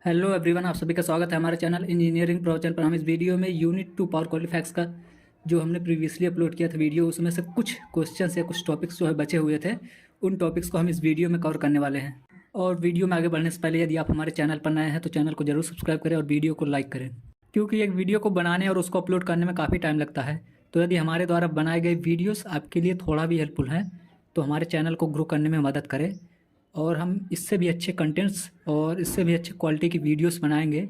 Hello everyone, आप सभी का स्वागत है हमारे चैनल इंजीनियरिंग प्रो चैनल पर। हम इस वीडियो में यूनिट 2 पावर क्वालिफैक्स का जो हमने प्रीवियसली अपलोड किया था वीडियो, उसमें से कुछ क्वेश्चंस या कुछ टॉपिक्स जो है बचे हुए थे, उन टॉपिक्स को हम इस वीडियो में कवर करने वाले हैं। और वीडियो में आगे बढ़ने से पहले यदि आप हमारे चैनल पर नए हैं तो चैनल को जरूर सब्सक्राइब करें और वीडियो को लाइक करें, क्योंकि एक वीडियो को बनाने और उसको अपलोड करने में काफ़ी टाइम लगता है। तो यदि हमारे द्वारा बनाए गए वीडियोस आपके लिए थोड़ा भी हेल्पफुल हैं तो हमारे चैनल को ग्रो करने में मदद करें, और हम इससे भी अच्छे कंटेंट्स और इससे भी अच्छे क्वालिटी की वीडियोस बनाएंगे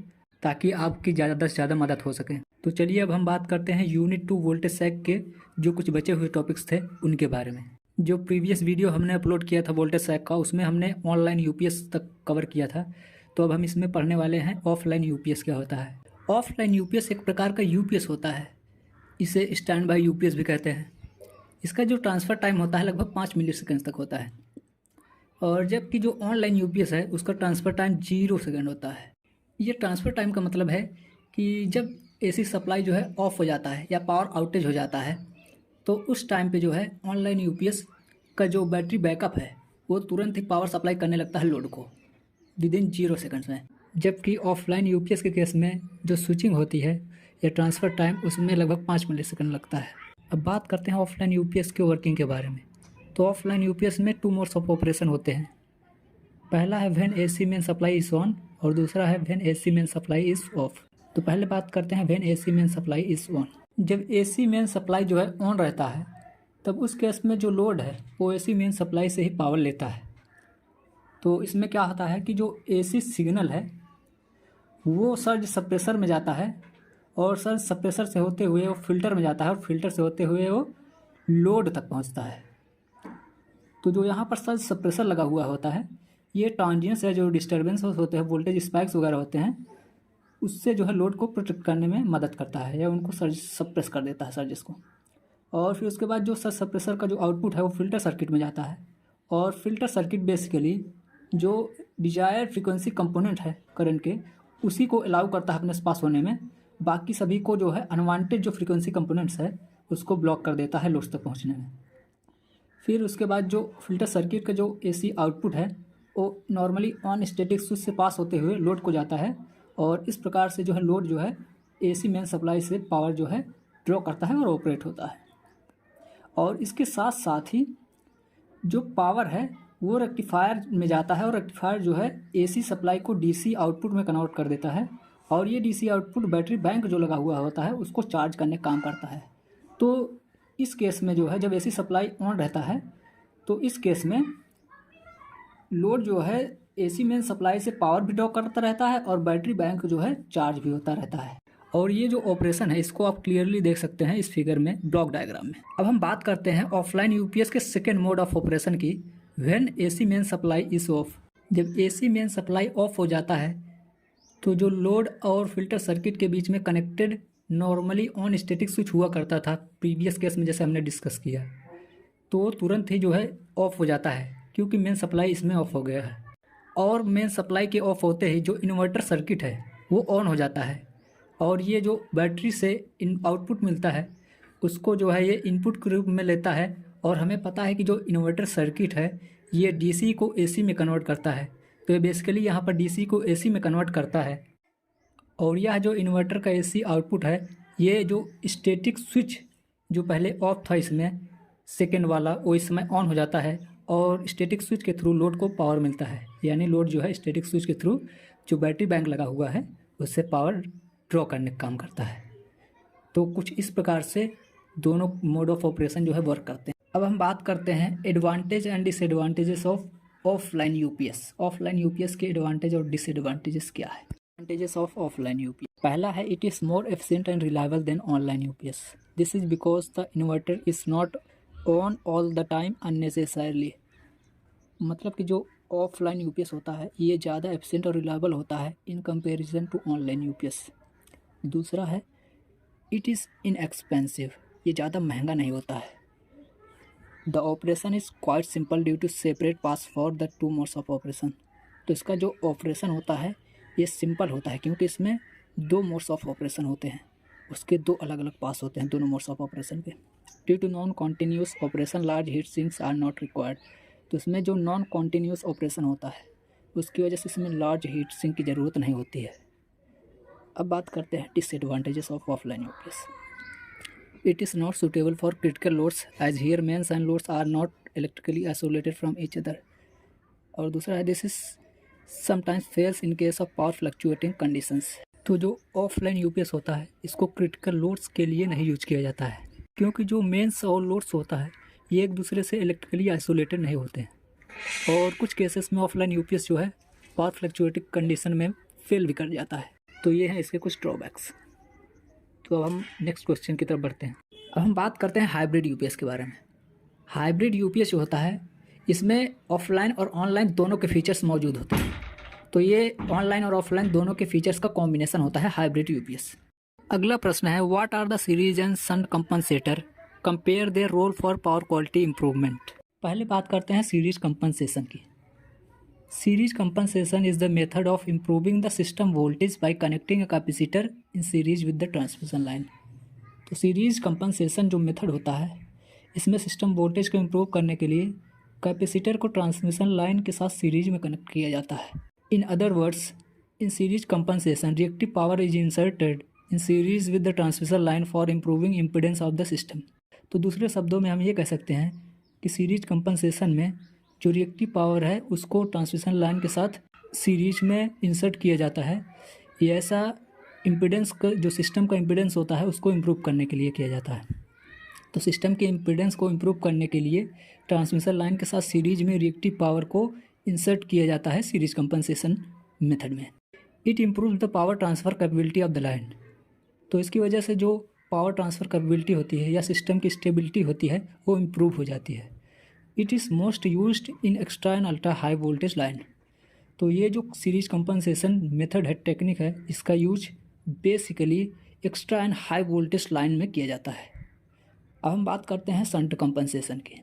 ताकि आपकी ज़्यादा से ज़्यादा मदद हो सके। तो चलिए अब हम बात करते हैं यूनिट 2 वोल्टेज सैग के जो कुछ बचे हुए टॉपिक्स थे उनके बारे में। जो प्रीवियस वीडियो हमने अपलोड किया था वोल्टेज सैग का, उसमें हमने ऑनलाइन यूपीएस तक कवर किया था। तो अब हम इसमें पढ़ने वाले हैं ऑफलाइन यूपीएस क्या होता है। ऑफलाइन यूपीएस एक प्रकार का यूपीएस होता है, इसे स्टैंड बाई यूपीएस भी कहते हैं। इसका जो ट्रांसफ़र टाइम होता है लगभग 5 मिली सेकेंड तक होता है, और जबकि जो ऑनलाइन यूपीएस है उसका ट्रांसफ़र टाइम 0 सेकंड होता है। ये ट्रांसफ़र टाइम का मतलब है कि जब एसी सप्लाई जो है ऑफ हो जाता है या पावर आउटेज हो जाता है तो उस टाइम पे जो है ऑनलाइन यूपीएस का जो बैटरी बैकअप है वो तुरंत ही पावर सप्लाई करने लगता है लोड को विदिन 0 सेकंड्स में। जबकि ऑफलाइन यूपीएस के केस में जो स्विचिंग होती है या ट्रांसफ़र टाइम उसमें लगभग 5 मिली सेकंड लगता है। अब बात करते हैं ऑफलाइन यूपीएस के वर्किंग के बारे में। तो ऑफलाइन यूपीएस में 2 मोड्स ऑफ ऑपरेशन होते हैं। पहला है when AC main supply is on और दूसरा है when AC main supply is of. तो पहले बात करते हैं when AC main supply is on. जब एसी मेन सप्लाई जो है ऑन रहता है तब उस केस में जो लोड है वो एसी मेन सप्लाई से ही पावर लेता है। तो इसमें क्या होता है कि जो एसी सिग्नल है वो सर्ज सप्रेसर में जाता है, और सर्ज सप्रेसर से होते हुए वो फिल्टर में जाता है, और फिल्टर से होते हुए वो लोड तक पहुंचता है। तो जो यहाँ पर सर्ज सप्रेसर लगा हुआ होता है ये ट्रांजिएंट्स है, जो डिस्टर्बेंस होते हैं, वोल्टेज स्पाइक्स वगैरह होते हैं, उससे जो है लोड को प्रोटेक्ट करने में मदद करता है या उनको सर्ज सप्रेस कर देता है सर्जिस को। और फिर उसके बाद जो सर्ज सप्रेसर का जो आउटपुट है वो फिल्टर सर्किट में जाता है, और फिल्टर सर्किट बेसिकली जो डिजायर फ्रीक्वेंसी कंपोनेंट है करंट के उसी को अलाउ करता है अपने पास होने में। बाकी सभी को जो है अनवांटेड जो फ्रीक्वेंसी कंपोनेंट्स है उसको ब्लॉक कर देता है लोड तक पहुँचने में। फिर उसके बाद जो फिल्टर सर्किट का जो एसी आउटपुट है वो नॉर्मली ऑन स्टैटिक स्विच से पास होते हुए लोड को जाता है, और इस प्रकार से जो है लोड जो है एसी मेन सप्लाई से पावर जो है ड्रॉ करता है और ऑपरेट होता है। और इसके साथ साथ ही जो पावर है वो रेक्टिफायर में जाता है, और रेक्टिफायर जो है एसी सप्लाई को डीसी आउटपुट में कन्वर्ट कर देता है, और ये डीसी आउटपुट बैटरी बैंक जो लगा हुआ होता है उसको चार्ज करने का काम करता है। तो इस केस में जो है जब एसी सप्लाई ऑन रहता है तो इस केस में लोड जो है एसी मेन सप्लाई से पावर भी ड्रॉ करता रहता है और बैटरी बैंक जो है चार्ज भी होता रहता है। और ये जो ऑपरेशन है इसको आप क्लियरली देख सकते हैं इस फिगर में, ब्लॉक डायग्राम में। अब हम बात करते हैं ऑफलाइन यूपीएस के सेकेंड मोड ऑफ ऑपरेशन की, when AC main supply is of. जब एसी मेन सप्लाई ऑफ हो जाता है तो जो लोड और फिल्टर सर्किट के बीच में connected normally on static switch हुआ करता था प्रीवियस केस में जैसे हमने डिस्कस किया, तो तुरंत ही जो है ऑफ हो जाता है क्योंकि मेन सप्लाई इसमें ऑफ हो गया है। और मेन सप्लाई के ऑफ होते ही जो इन्वर्टर सर्किट है वो ऑन हो जाता है, और ये जो बैटरी से आउटपुट मिलता है उसको जो है ये इनपुट के रूप में लेता है। और हमें पता है कि जो इन्वर्टर सर्किट है ये डीसी को एसी में कन्वर्ट करता है, तो ये बेसिकली यहाँ पर डीसी को एसी में कन्वर्ट करता है। और यह जो इन्वर्टर का एसी आउटपुट है ये जो स्टैटिक स्विच जो पहले ऑफ था इसमें सेकेंड वाला वो इस समय ऑन हो जाता है, और स्टैटिक स्विच के थ्रू लोड को पावर मिलता है। यानी लोड जो है स्टैटिक स्विच के थ्रू जो बैटरी बैंक लगा हुआ है उससे पावर ड्रॉ करने का काम करता है। तो कुछ इस प्रकार से दोनों मोड ऑफ ऑपरेशन जो है वर्क करते हैं। अब हम बात करते हैं advantage and disadvantages of offline UPS. Offline UPS के एडवांटेज और डिसएडवांटेजेस क्या है। एडवांटेजेस ऑफ ऑफलाइन यूपीएस, पहला है it is more efficient and reliable then online UPS. This is because the inverter is not on all the time unnecessarily. मतलब कि जो offline UPS होता है ये ज़्यादा एफिशिएंट और रिलायबल होता है in comparison to online UPS. दूसरा है इट इज़ इनएक्सपेंसिव, ये ज़्यादा महंगा नहीं होता है। The operation is quite simple due to separate paths for the 2 modes of operation. तो इसका जो ऑपरेशन होता है ये सिंपल होता है क्योंकि इसमें 2 मोड्स ऑफ ऑपरेशन होते हैं, उसके 2 अलग अलग पास होते हैं दोनों मोड्स ऑफ ऑपरेशन के। Due to non continuous operation large heat sinks are not required. तो इसमें जो नॉन कॉन्टीन्यूस ऑपरेशन होता है उसकी वजह से इसमें लार्ज हीट सिंक की ज़रूरत नहीं होती है। अब बात करते हैं disadvantages of offline UPS. It is not suitable for critical loads as here mains and loads are not electrically isolated from each other. और दूसरा है this is sometimes fails in case of power fluctuating conditions. तो जो offline UPS होता है इसको critical loads के लिए नहीं यूज किया जाता है, क्योंकि जो मेंस और लोड्स होता है ये एक दूसरे से इलेक्ट्रिकली आइसोलेटेड नहीं होते हैं, और कुछ केसेस में ऑफलाइन यूपीएस जो है पावर फ्लक्चुएटिंग कंडीशन में फेल भी कर जाता है। तो ये हैं इसके कुछ ड्रॉबैक्स। तो अब हम नेक्स्ट क्वेश्चन की तरफ बढ़ते हैं। अब हम बात करते हैं हाइब्रिड यूपीएस के बारे में। हाइब्रिड यूपीएस जो होता है इसमें ऑफलाइन और ऑनलाइन दोनों के फीचर्स मौजूद होते हैं। तो ये ऑनलाइन और ऑफलाइन दोनों के फीचर्स का कॉम्बिनेशन होता है हाइब्रिड यूपीएस। अगला प्रश्न है what are the series and shunt compensator, compare their role for power quality improvement. पहले बात करते हैं सीरीज कंपनसेशन की। Series compensation is the method of improving the system voltage by connecting a capacitor in series with the transmission line. तो series compensation जो method होता है इसमें सिस्टम वोल्टेज को इम्प्रूव करने के लिए कैपेसिटर को ट्रांसमिशन लाइन के साथ सीरीज में कनेक्ट किया जाता है। In other words, in series compensation reactive power is inserted in series with the transmission line for improving impedance of the system. तो दूसरे शब्दों में हम ये कह सकते हैं कि सीरीज कंपनसेशन में जो रिएक्टिव पावर है उसको ट्रांसमिशन लाइन के साथ सीरीज में इंसर्ट किया जाता है। ये ऐसा इम्पीडेंस का जो सिस्टम का इम्पीडेंस होता है उसको इम्प्रूव करने के लिए किया जाता है। तो सिस्टम के इम्पीडेंस को इम्प्रूव करने के लिए ट्रांसमिशन लाइन के साथ सीरीज में रिएक्टिव पावर को इंसर्ट किया जाता है सीरीज कंपनसेशन मेथड में। It improve the power transfer capability of the line. तो इसकी वजह से जो पावर ट्रांसफ़र कैपेबिलिटी होती है या सिस्टम की स्टेबिलिटी होती है वो इम्प्रूव हो जाती है। It is most used in extra and ultra high voltage line. तो ये जो सीरीज कंपनसेशन मेथड है, टेक्निक है, इसका use basically extra and high voltage line में किया जाता है। अब हम बात करते हैं शंट कंपनसेशन की।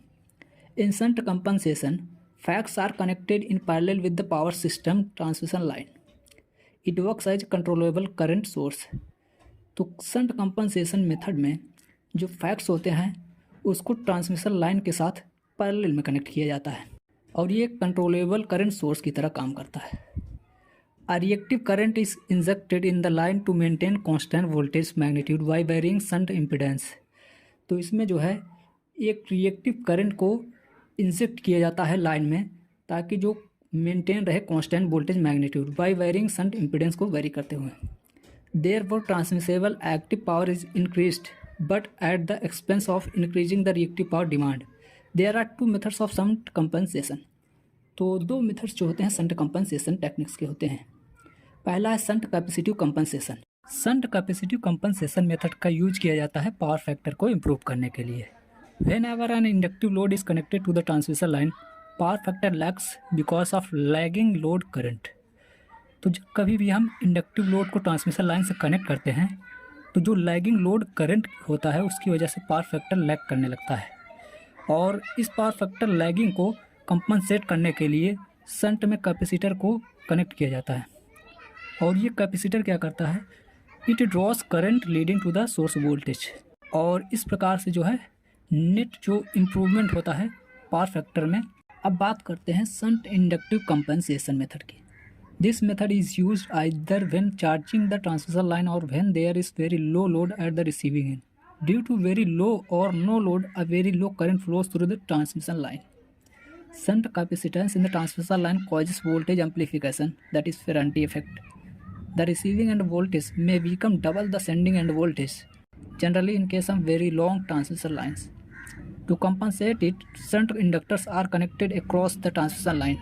In shunt compensation FACTS are connected in parallel with the power system transmission line. It works as controllable current source. तो शंट कंपनसेशन मेथड में जो फैक्ट्स होते हैं उसको ट्रांसमिशन लाइन के साथ पैरेलल में कनेक्ट किया जाता है और ये कंट्रोलेबल करंट सोर्स की तरह काम करता है। A reactive current is injected in the line to maintain constant voltage magnitude by varying shunt impedance. तो इसमें जो है एक रिएक्टिव करंट को इंजेक्ट किया जाता है लाइन में ताकि जो मेंटेन रहे constant voltage magnitude by varying shunt impedance को वेरी करते हुए। Therefore transmissible active power is increased but at the expense of increasing the reactive power demand. There are two methods of shunt compensation. तो दो methods जो होते हैं shunt compensation techniques के होते हैं। पहला है shunt capacitive compensation. Shunt capacitive compensation method का यूज किया जाता है पावर फैक्टर को इम्प्रूव करने के लिए। Whenever an inductive load is connected to the transmission line, power factor lags because of lagging load current। तो जब कभी भी हम इंडक्टिव लोड को ट्रांसमिशन लाइन से कनेक्ट करते हैं तो जो लैगिंग लोड करंट होता है उसकी वजह से पावर फैक्टर लैग करने लगता है, और इस पावर फैक्टर लैगिंग को कंपनसेट करने के लिए शंट में कैपेसिटर को कनेक्ट किया जाता है। और ये कैपेसिटर क्या करता है, it draws current leading to the source voltage, और इस प्रकार से जो है नेट जो इम्प्रूवमेंट होता है पावर फैक्टर में। अब बात करते हैं शंट इंडक्टिव कंपनसेशन मेथड की। This method is use either when charging the transmission line और when there is very low load at the receiving end. Due to very low और no load a very low current flows through the transmission line. Shunt capacitance in the transmission line causes voltage amplification, that is Ferranti effect. The receiving end voltage may become double the sending end voltage, generally in case of very long transmission lines. To compensate it, shunt inductors are connected across the transmission line.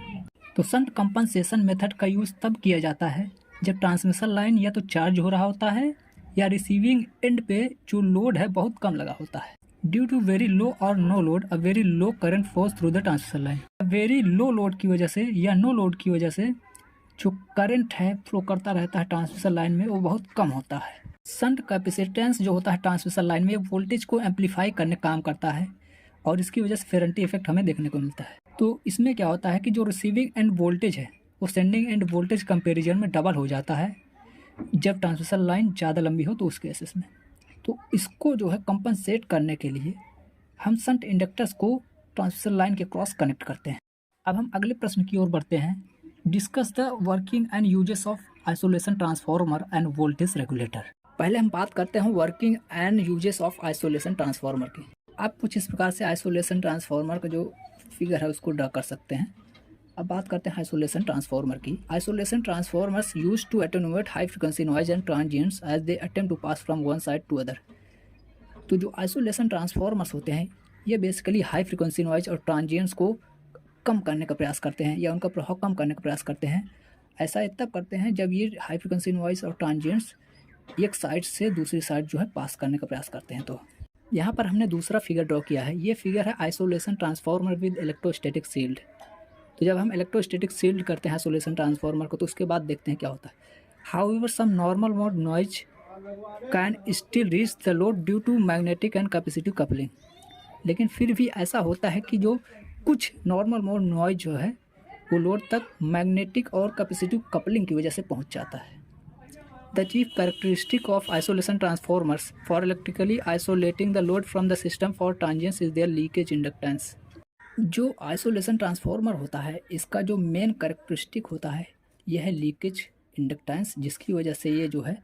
तो shunt compensation method का use तब किया जाता है जब transmission line या तो charge हो रहा होता है या रिसीविंग एंड पे जो लोड है बहुत कम लगा होता है। ड्यू टू वेरी लो और no load a very low current flows through the transmission line. Very low load की वजह से या नो लोड की वजह से जो करंट है फ्लो करता रहता है ट्रांसमिशन लाइन में वो बहुत कम होता है। शंट कैपेसिटेंस जो होता है ट्रांसमिशन लाइन में वोल्टेज को एम्पलीफाई करने काम करता है और इसकी वजह से फेरेंटी इफेक्ट हमें देखने को मिलता है। तो इसमें क्या होता है कि जो रिसीविंग एंड वोल्टेज है वो सेंडिंग एंड वोल्टेज कंपेरिजन में डबल हो जाता है जब ट्रांसमिशन लाइन ज़्यादा लंबी हो तो उस केसेस में। तो इसको जो है कंपनसेट करने के लिए हम शंट इंडक्टर्स को ट्रांसमिशन लाइन के क्रॉस कनेक्ट करते हैं। अब हम अगले प्रश्न की ओर बढ़ते हैं discuss the working and uses of isolation transformer end voltage regulator. पहले हम बात करते हैं working and uses of isolation transformer की। आप कुछ इस प्रकार से आइसोलेशन ट्रांसफार्मर का जो फिगर है उसको ड्रा कर सकते हैं। अब बात करते हैं आइसोलेशन ट्रांसफार्मर की। Isolation transformers use to attenuate high frequency noise and transients as they attempt to pass from one side to other. तो जो आइसोलेशन ट्रांसफार्मर्स होते हैं ये बेसिकली हाई फ्रीक्वेंसी नॉइज और ट्रांजिएंट्स को कम करने का प्रयास करते हैं या उनका प्रभाव कम करने का प्रयास करते हैं। ऐसा तब करते हैं जब ये हाई फ्रीक्वेंसी नॉइज और ट्रांजिएंट्स एक साइड से दूसरी साइड जो है पास करने का प्रयास करते हैं। तो यहाँ पर हमने दूसरा फिगर ड्रॉ किया है। ये फिगर है isolation transformer with electrostatic shield. तो जब हम इलेक्ट्रोस्टैटिक शील्ड करते हैं आइसोलेशन ट्रांसफार्मर को तो उसके बाद देखते हैं क्या होता है। However some normal mode noise can still reach the load due to magnetic and capacitive coupling. लेकिन फिर भी ऐसा होता है कि जो कुछ नॉर्मल मोड नॉइज जो है वो लोड तक मैग्नेटिक और कैपेसिटिव कपलिंग की वजह से पहुंच जाता है। The chief characteristic of isolation transformers for electrically isolating the load from the system for transients is their leakage inductance. जो आइसोलेशन ट्रांसफार्मर होता है इसका जो मेन कैरेक्टरिस्टिक होता है यह है लीकेज इंडक्टेंस, जिसकी वजह से ये जो है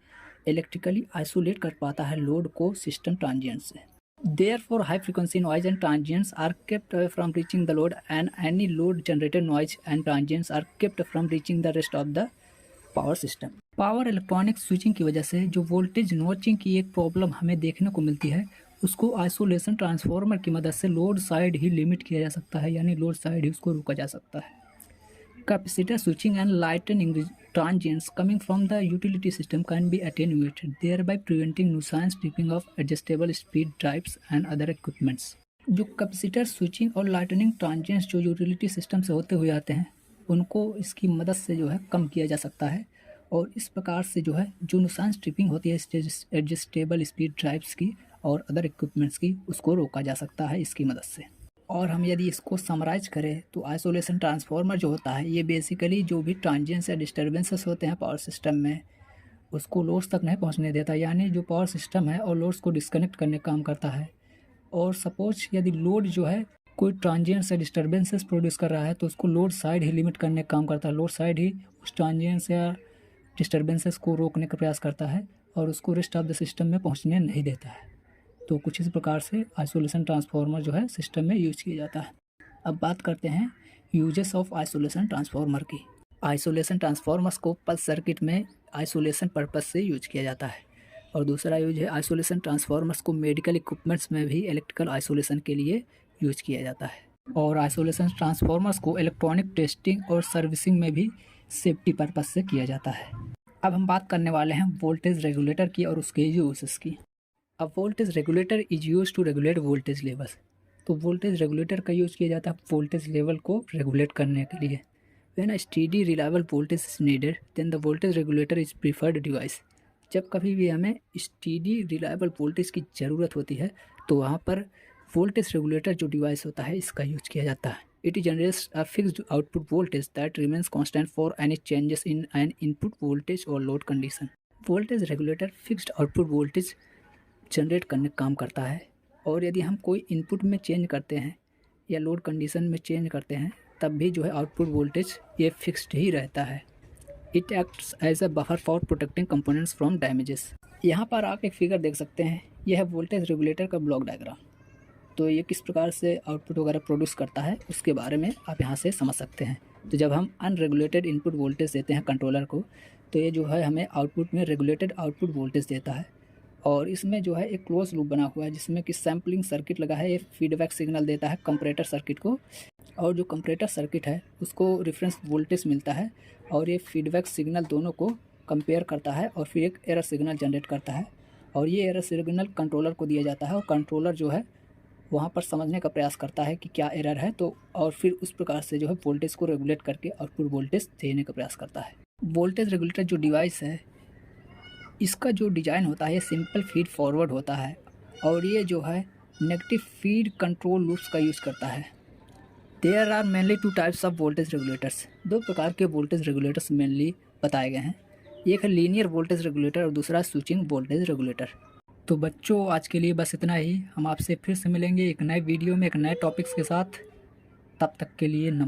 इलेक्ट्रिकली आइसोलेट कर पाता है लोड को सिस्टम ट्रांजिएंट से। Therefore, high frequency noise and transients are kept away from reaching the load, and any load generated noise and transients are kept from reaching the rest of the power system. Power electronic switching की वजह से जो voltage notching की एक problem हमें देखने को मिलती है उसको आइसोलेशन ट्रांसफार्मर की मदद से लोड साइड ही लिमिट किया जा सकता है, यानी लोड साइड ही उसको रोका जा सकता है। Capacitor switching and lightening transients coming from the utility system can be attenuated, thereby preventing nuisance tripping of adjustable speed drives and other equipments. जो कैपेसिटर स्विचिंग और लाइटनिंग ट्रांजिएंट्स जो यूटिलिटी सिस्टम से होते हुए आते हैं उनको इसकी मदद से जो है कम किया जा सकता है, और इस प्रकार से जो है जो नुकसान ट्रिपिंग होती है एडजस्टेबल स्पीड ड्राइव्स की और अदर इक्विपमेंट्स की उसको रोका जा सकता है इसकी मदद से। और हम यदि इसको समराइज करें तो आइसोलेशन ट्रांसफार्मर जो होता है ये बेसिकली जो भी ट्रांजिएंट्स या डिस्टर्बेंसेस होते हैं पावर सिस्टम में उसको लोड्स तक नहीं पहुंचने देता, यानी जो पावर सिस्टम है और लोड्स को डिस्कनेक्ट करने का काम करता है। और सपोज यदि लोड जो है कोई ट्रांजिएंट्स या डिस्टर्बेंसेस प्रोड्यूस कर रहा है तो उसको लोड साइड ही लिमिट करने का काम करता है। लोड साइड ही उस ट्रांजिएंट्स या डिस्टर्बेंसेस को रोकने का प्रयास करता है और उसको रेस्ट ऑफ द सिस्टम में पहुँचने नहीं देता है। तो कुछ इस प्रकार से आइसोलेशन ट्रांसफार्मर जो है सिस्टम में यूज किया जाता है। अब बात करते हैं यूजेस ऑफ आइसोलेशन ट्रांसफार्मर की। आइसोलेशन ट्रांसफार्मर्स को पल्स सर्किट में आइसोलेशन पर्पस से यूज किया जाता है, और दूसरा यूज है आइसोलेशन ट्रांसफार्मर्स को मेडिकल इक्विपमेंट्स में भी इलेक्ट्रिकल आइसोलेशन के लिए यूज किया जाता है, और आइसोलेशन ट्रांसफार्मर्स को इलेक्ट्रॉनिक टेस्टिंग और सर्विसिंग में भी सेफ्टी पर्पस से किया जाता है। अब हम बात करने वाले हैं वोल्टेज रेगुलेटर की और उसके यूजेस की। अब voltage regulator is use to regulate voltage levels. तो वोल्टेज रेगुलेटर का यूज़ किया जाता है वोल्टेज लेवल को रेगुलेट करने के लिए। When a steady reliable voltage is needed then the voltage regulator is preferred device. जब कभी भी हमें स्टेडी रिलायबल वोल्टेज की ज़रूरत होती है तो वहाँ पर वोल्टेज रेगुलेटर जो डिवाइस होता है इसका यूज किया जाता है। It generates a fixed output voltage that remains constant for any changes in an input voltage और load condition. Voltage regulator fixed output voltage generate करने का काम करता है, और यदि हम कोई इनपुट में चेंज करते हैं या लोड कंडीशन में चेंज करते हैं तब भी जो है आउटपुट वोल्टेज ये फिक्स्ड ही रहता है। It acts as a buffer for protecting components from damages. यहाँ पर आप एक फिगर देख सकते हैं, यह है वोल्टेज रेगुलेटर का ब्लॉक डायग्राम। तो ये किस प्रकार से आउटपुट वगैरह प्रोड्यूस करता है उसके बारे में आप यहाँ से समझ सकते हैं। तो जब हम अनरेगुलेटेड इनपुट वोल्टेज देते हैं कंट्रोलर को तो ये जो है हमें आउटपुट में रेगुलेटेड आउटपुट वोल्टेज देता है, और इसमें जो है एक क्लोज लूप बना हुआ है जिसमें कि सैम्पलिंग सर्किट लगा है। ये फीडबैक सिग्नल देता है कंपैरेटर सर्किट को, और जो कंपैरेटर सर्किट है उसको रेफरेंस वोल्टेज मिलता है, और ये फीडबैक सिग्नल दोनों को कंपेयर करता है और फिर एक एरर सिग्नल जनरेट करता है, और ये एरर सिग्नल कंट्रोलर को दिया जाता है, और कंट्रोलर जो है वहाँ पर समझने का प्रयास करता है कि क्या एरर है, तो और फिर उस प्रकार से जो है वोल्टेज को रेगुलेट करके आउटपुट वोल्टेज देने का प्रयास करता है। वोल्टेज रेगुलेटर जो डिवाइस है इसका जो डिज़ाइन होता है ये सिंपल फीड फॉरवर्ड होता है, और ये जो है नेगेटिव फीड कंट्रोल लूप्स का यूज़ करता है। There are mainly two types of voltage regulators. दो प्रकार के वोल्टेज रेगुलेटर्स मेनली बताए गए हैं, एक है लीनियर वोल्टेज रेगुलेटर और दूसरा स्विचिंग वोल्टेज रेगुलेटर। तो बच्चों आज के लिए बस इतना ही। हम आपसे फिर से मिलेंगे एक नए वीडियो में एक नए टॉपिक्स के साथ। तब तक के लिए नमस्कार।